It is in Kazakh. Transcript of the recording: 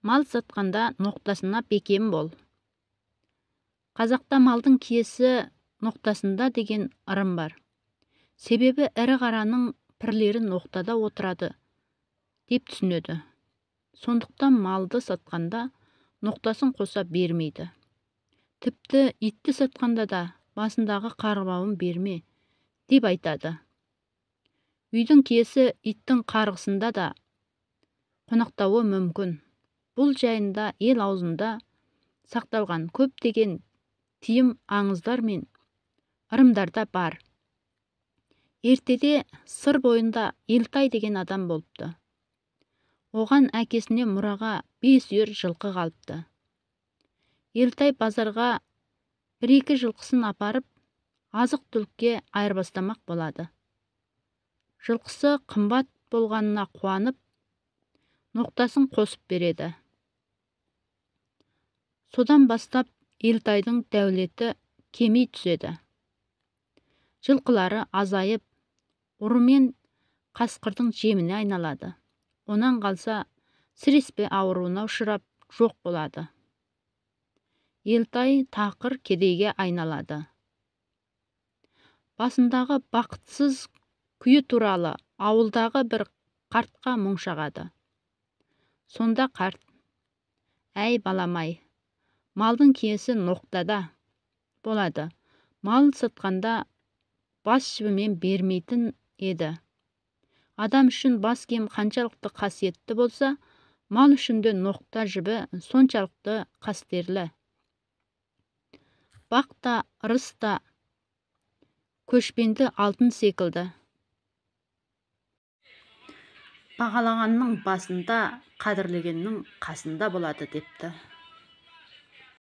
Мал сатқанда ноқтасына бекем бол. Қазақта малдың киесі ноқтасында деген ырым бар. Себебі ірі қараның пірлері ноқтада отырады деп түсінеді. Сондықтан малды сатқанда ноқтасын қоса бермейді. Тіпті итті сатқанда да басындағы қарғыбауын берме деп айтады. Үйдің киесі иттің қарғысында да қонақтауы мүмкін. Бұл жайында ел аузында сақталған көптеген тиым аңыздар мен ырымдарда бар. Ертеде сыр бойында Елтай деген адам болыпты. Оған әкесіне мұраға 5 үйір жылқы қалыпты. Елтай базарға 1-2 жылқысын апарып, азық-түлікке айырбастамақ болады. Жылқысы қымбат болғанына қуанып, ноқтасын қосып береді. Содан бастап Елтайдың дәулеті кеми түседі. Жылқылары азайып, ұры мен қасқырдың жеміне айналады. Онан қалса, сіреспе ауруына ұшырап жоқ болады. Елтай тақыр кедейге айналады. Басындағы бақытсыз күйі туралы ауылдағы бір қартқа мұң шағады. Сонда қарт: «Әй баламай, малдың киесі ноқтада болады. Мал сатқанда бас жібімен бермейтін еді. Адам үшін бас киім қаншалықты қасиетті болса, мал үшін де ноқта жібі соншалықты қастерлі. Бақ та, ырыс та көшпенді алтын секілді. Бағалағанның басында, қадірлегеннің қасында болады» депті.